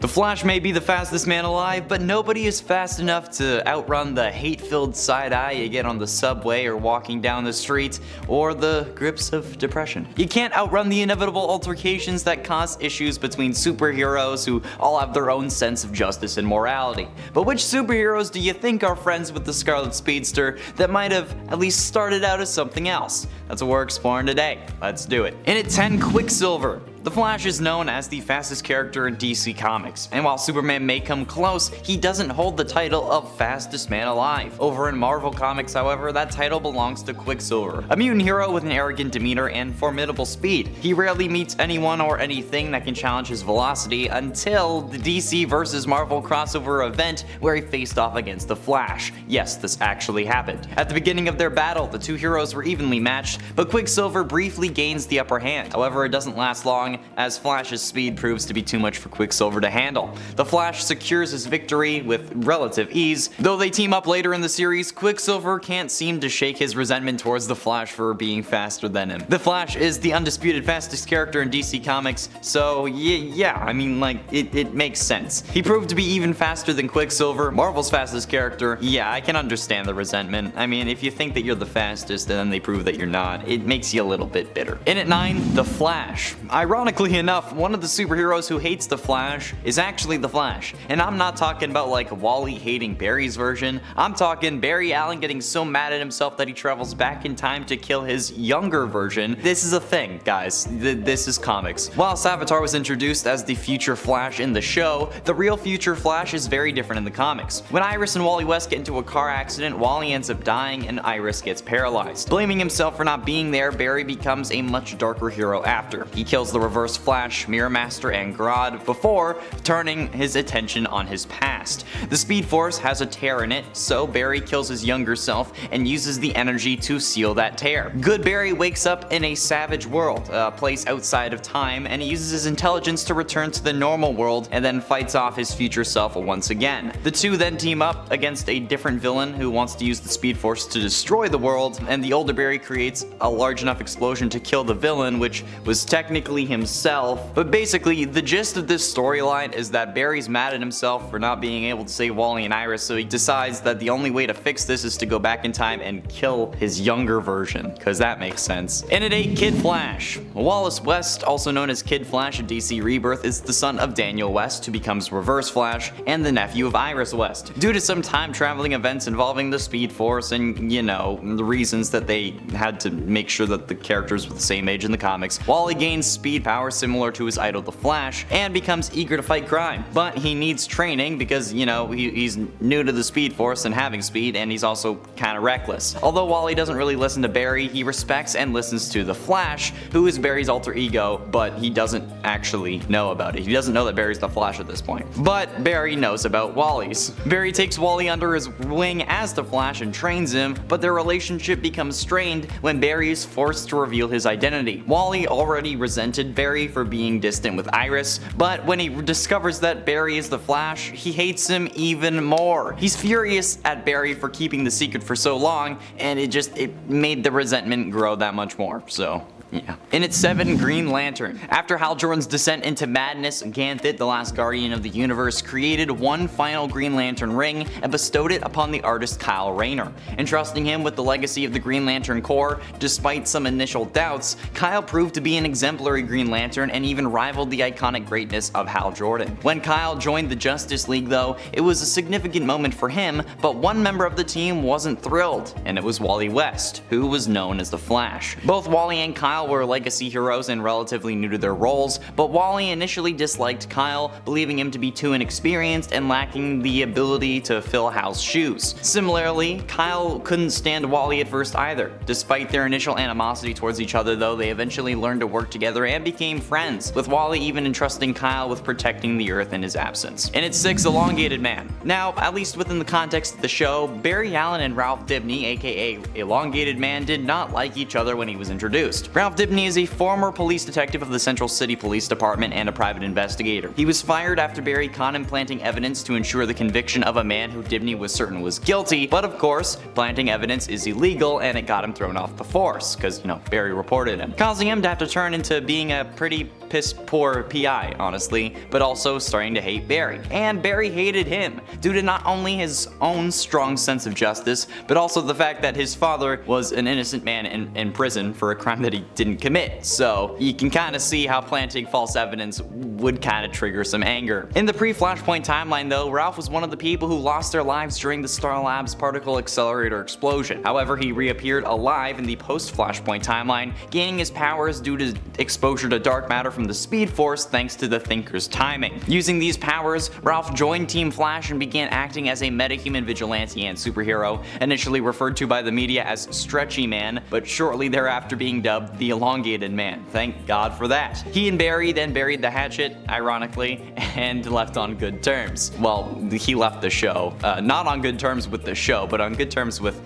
The Flash may be the fastest man alive, but nobody is fast enough to outrun the hate-filled side eye you get on the subway or walking down the street, or the grips of depression. You can't outrun the inevitable altercations that cause issues between superheroes who all have their own sense of justice and morality. But which superheroes do you think are friends with the Scarlet Speedster that might have at least started out as something else? That's what we're exploring today. Let's do it. In at 10, Quicksilver. The Flash is known as the fastest character in DC Comics, and while Superman may come close, he doesn't hold the title of fastest man alive. Over in Marvel Comics, however, that title belongs to Quicksilver, a mutant hero with an arrogant demeanor and formidable speed. He rarely meets anyone or anything that can challenge his velocity until the DC vs Marvel crossover event where he faced off against the Flash. Yes, this actually happened. At the beginning of their battle, the two heroes were evenly matched, but Quicksilver briefly gains the upper hand. However, it doesn't last long, as Flash's speed proves to be too much for Quicksilver to handle. The Flash secures his victory with relative ease. Though they team up later in the series, Quicksilver can't seem to shake his resentment towards the Flash for being faster than him. The Flash is the undisputed fastest character in DC Comics, so yeah, I mean, like, it makes sense. He proved to be even faster than Quicksilver, Marvel's fastest character. Yeah, I can understand the resentment. I mean, if you think that you're the fastest and then they prove that you're not, it makes you a little bit bitter. In at 9, The Flash. Ironically enough, one of the superheroes who hates the Flash is actually the Flash. And I'm not talking about like Wally hating Barry's version. I'm talking Barry Allen getting so mad at himself that he travels back in time to kill his younger version. This is a thing, guys. This is comics. While Savitar was introduced as the future Flash in the show, the real future Flash is very different in the comics. When Iris and Wally West get into a car accident, Wally ends up dying and Iris gets paralyzed. Blaming himself for not being there, Barry becomes a much darker hero after. He kills the Reverse Flash, Mirror Master, and Grodd before turning his attention on his past. The Speed Force has a tear in it, so Barry kills his younger self and uses the energy to seal that tear. Good Barry wakes up in a savage world, a place outside of time, and he uses his intelligence to return to the normal world and then fights off his future self once again. The two then team up against a different villain who wants to use the Speed Force to destroy the world, and the older Barry creates a large enough explosion to kill the villain, which was technically himself. But basically, the gist of this storyline is that Barry's mad at himself for not being able to save Wally and Iris, so he decides that the only way to fix this is to go back in time and kill his younger version, because that makes sense. In at 8, Kid Flash. Wallace West, also known as Kid Flash in DC Rebirth, is the son of Daniel West, who becomes Reverse Flash, and the nephew of Iris West. Due to some time-traveling events involving the Speed Force and, you know, the reasons that they had to make sure that the characters were the same age in the comics, Wally gains speed power similar to his idol the Flash and becomes eager to fight crime. But he needs training because, you know, he's new to the Speed Force and having speed, and he's also kind of reckless. Although Wally doesn't really listen to Barry, he respects and listens to the Flash, who is Barry's alter ego, but he doesn't actually know about it. He doesn't know that Barry's the Flash at this point. But Barry knows about Wally's. Barry takes Wally under his wing as the Flash and trains him, but their relationship becomes strained when Barry is forced to reveal his identity. Wally already resented Barry for being distant with Iris, but when he discovers that Barry is the Flash, he hates him even more. He's furious at Barry for keeping the secret for so long, and it made the resentment grow that much more, so yeah. In at 7, Green Lantern. After Hal Jordan's descent into madness, Ganthet, the last guardian of the universe, created one final Green Lantern ring and bestowed it upon the artist Kyle Rayner. Entrusting him with the legacy of the Green Lantern Corps, despite some initial doubts, Kyle proved to be an exemplary Green Lantern and even rivaled the iconic greatness of Hal Jordan. When Kyle joined the Justice League, though, it was a significant moment for him, but one member of the team wasn't thrilled, and it was Wally West, who was known as the Flash. Both Wally and Kyle were legacy heroes and relatively new to their roles, but Wally initially disliked Kyle, believing him to be too inexperienced and lacking the ability to fill Hal's shoes. Similarly, Kyle couldn't stand Wally at first either. Despite their initial animosity towards each other, though, they eventually learned to work together and became friends, with Wally even entrusting Kyle with protecting the Earth in his absence. And it's 6, Elongated Man. Now, at least within the context of the show, Barry Allen and Ralph Dibny, aka Elongated Man, did not like each other when he was introduced. Ralph Dibny is a former police detective of the Central City Police Department and a private investigator. He was fired after Barry caught him planting evidence to ensure the conviction of a man who Dibny was certain was guilty, but of course, planting evidence is illegal and it got him thrown off the force, because, Barry reported him, causing him to have to turn into being a pretty piss-poor PI, honestly, but also starting to hate Barry. And Barry hated him, due to not only his own strong sense of justice, but also the fact that his father was an innocent man in prison for a crime that he didn't commit. So you can kind of see how planting false evidence would kind of trigger some anger. In the pre-Flashpoint timeline though, Ralph was one of the people who lost their lives during the Star Labs particle accelerator explosion. However, he reappeared alive in the post-Flashpoint timeline, gaining his powers due to exposure to dark matter from the Speed Force thanks to the Thinker's timing. Using these powers, Ralph joined Team Flash and began acting as a metahuman vigilante and superhero, initially referred to by the media as Stretchy Man, but shortly thereafter being dubbed the Elongated Man. Thank God for that. He and Barry then buried the hatchet, ironically, and left on good terms. Well, he left the show. Not on good terms with the show, but on good terms with,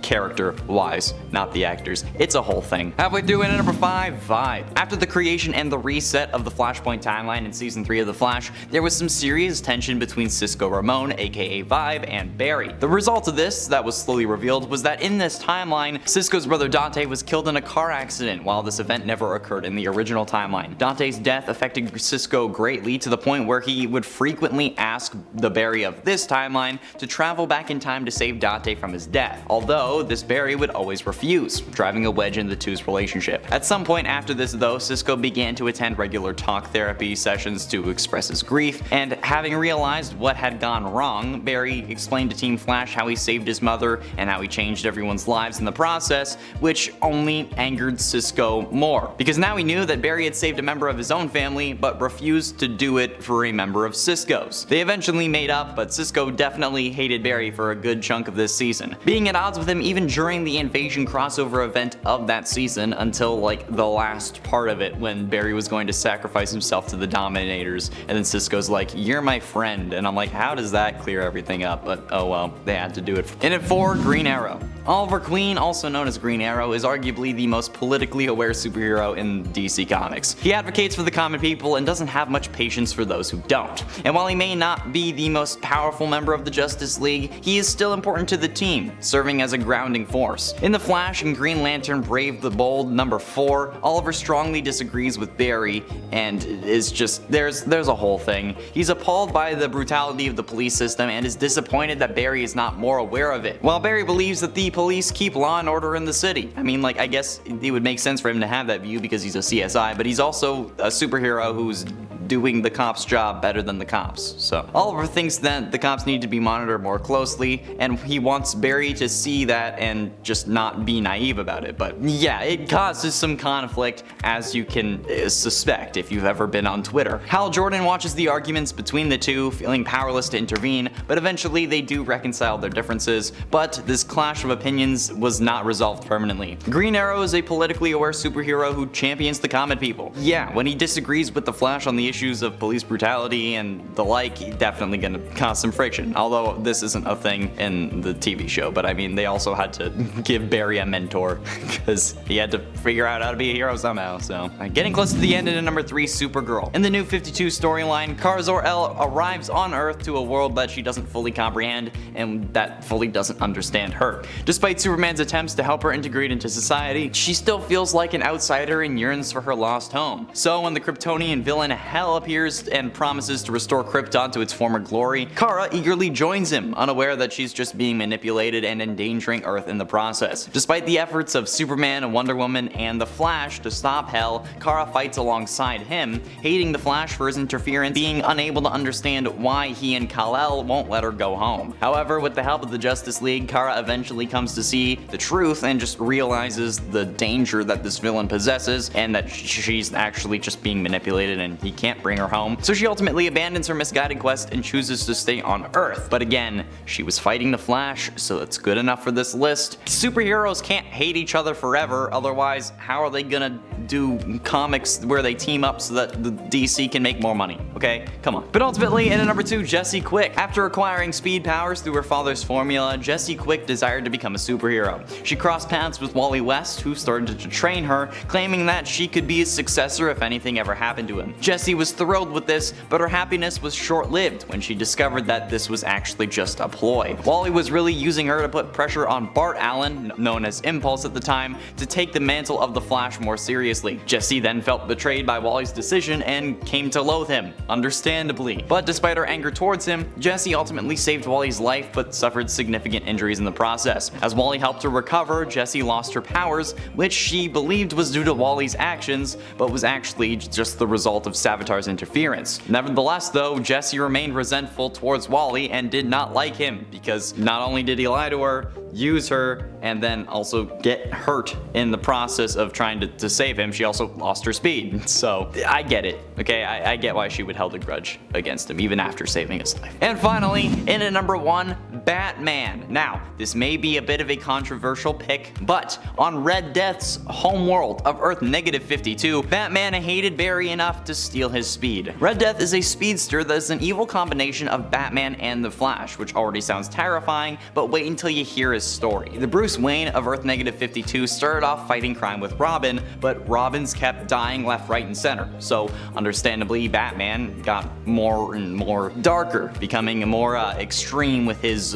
character-wise, not the actors. It's a whole thing. Halfway through in at number 5, Vibe. After the creation and the reset of the Flashpoint timeline in Season 3 of The Flash, there was some serious tension between Cisco Ramon, aka Vibe, and Barry. The result of this, that was slowly revealed, was that in this timeline, Cisco's brother Dante was killed in a car accident, while this event never occurred in the original timeline. Dante's death affected Cisco greatly, to the point where he would frequently ask the Barry of this timeline to travel back in time to save Dante from his death, although this Barry would always refuse, driving a wedge in the two's relationship. At some point after this though, Cisco began to attend regular talk therapy sessions to express his grief, and having realized what had gone wrong, Barry explained to Team Flash how he saved his mother and how he changed everyone's lives in the process, which only angered Cisco more, because now he knew that Barry had saved a member of his own family but refused to do it for a member of Cisco's. They eventually made up, but Cisco definitely hated Barry for a good chunk of this season, being at odds with him even during the Invasion crossover event of that season until the last part of it, when Barry was going to sacrifice himself to the Dominators, and then Cisco's like, "You're my friend," and I'm like, how does that clear everything up? But oh well, they had to do it. In at 4, Green Arrow. Oliver Queen, also known as Green Arrow, is arguably the most politically aware superhero in DC Comics. He advocates for the common people and doesn't have much patience for those who don't. And while he may not be the most powerful member of the Justice League, he is still important to the team, serving as a grounding force. In The Flash and Green Lantern Brave the Bold number 4, Oliver strongly disagrees with Barry and is just, there's a whole thing. He's appalled by the brutality of the police system and is disappointed that Barry is not more aware of it, while Barry believes that the police keep law and order in the city. I mean, I guess it would make sense for him to have that view because he's a CSI, but he's also a superhero who's doing the cops' job better than the cops. So Oliver thinks that the cops need to be monitored more closely, and he wants Barry to see that and just not be naive about it. But yeah, it causes some conflict, as you can suspect if you've ever been on Twitter. Hal Jordan watches the arguments between the two, feeling powerless to intervene, but eventually they do reconcile their differences, but this clash of opinions was not resolved permanently. Green Arrow is a politically aware superhero who champions the common people. Yeah, when he disagrees with the Flash on the issues of police brutality and the like, he's definitely gonna cause some friction, although this isn't a thing in the TV show. But I mean, they also had to give Barry a mentor because he had to figure out how to be a hero somehow. So getting close to the end in number 3, Supergirl. In the New 52 storyline, Kara Zor-El arrives on Earth to a world that she doesn't fully comprehend and that fully doesn't understand her. Despite Superman's attempts to help her integrate into society, she still feels like an outsider and yearns for her lost home. So when the Kryptonian villain Hell appears and promises to restore Krypton to its former glory, Kara eagerly joins him, unaware that she's just being manipulated and endangering Earth in the process. Despite the efforts of Superman, Wonder Woman, and the Flash to stop Hell, Kara fights alongside him, hating the Flash for his interference, being unable to understand why he and Kal-El won't let her go home. However, with the help of the Justice League, Kara eventually comes to see the truth and just realizes the danger that this villain possesses and that she's actually just being manipulated and he can't can't bring her home, so she ultimately abandons her misguided quest and chooses to stay on Earth. But again, she was fighting the Flash, so it's good enough for this list. Superheroes can't hate each other forever, otherwise how are they gonna do comics where they team up so that the DC can make more money, okay? Come on. But ultimately, in at number 2, Jessie Quick. After acquiring speed powers through her father's formula, Jessie Quick desired to become a superhero. She crossed paths with Wally West, who started to train her, claiming that she could be his successor if anything ever happened to him. Jessie was thrilled with this, but her happiness was short-lived when she discovered that this was actually just a ploy. Wally was really using her to put pressure on Bart Allen, known as Impulse at the time, to take the mantle of the Flash more seriously. Jessie then felt betrayed by Wally's decision and came to loathe him, understandably. But despite her anger towards him, Jessie ultimately saved Wally's life but suffered significant injuries in the process. As Wally helped her recover, Jessie lost her powers, which she believed was due to Wally's actions, but was actually just the result of Savitar's interference. Nevertheless though, Jessie remained resentful towards Wally and did not like him, because not only did he lie to her, use her, and then also get hurt in the process of trying to save him, she also lost her speed. So I get it, okay? I get why she would hold a grudge against him even after saving his life. And finally, in at number 1, Batman. Now, this may be a bit of a controversial pick, but on Red Death's homeworld of Earth -52, Batman hated Barry enough to steal his speed. Red Death is a speedster that is an evil combination of Batman and the Flash, which already sounds terrifying, but wait until you hear his story. The Bruce Wayne of Earth -52 started off fighting crime with Robin, but Robins kept dying left, right, and center. So understandably, Batman got more and more darker, becoming more extreme with his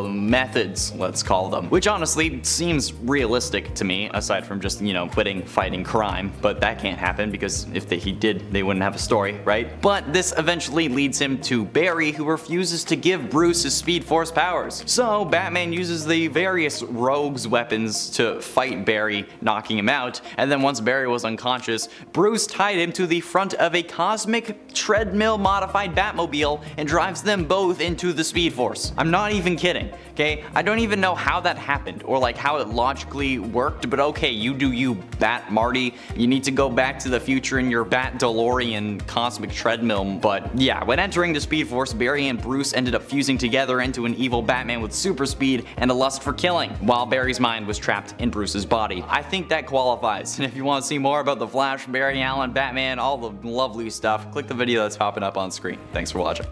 methods, let's call them. Which honestly seems realistic to me, aside from just, quitting fighting crime. But that can't happen because if he did, they wouldn't have a story, right? But this eventually leads him to Barry, who refuses to give Bruce his Speed Force powers. So Batman uses the various rogues' weapons to fight Barry, knocking him out, and then once Barry was unconscious, Bruce tied him to the front of a cosmic treadmill-modified Batmobile and drives them both into the Speed Force. I'm not even kidding, okay? I don't even know how that happened, or like how it logically worked, but okay, you do you, Bat Marty. You need to go back to the future in your Bat DeLorean cosmic treadmill. But yeah, when entering the Speed Force, Barry and Bruce ended up fusing together into an evil Batman with super speed and a lust for killing, while Barry's mind was trapped in Bruce's body. I think that qualifies, and if you want to see more about the Flash, Barry Allen, Batman, all the lovely stuff, click the video that's popping up on screen. Thanks for watching.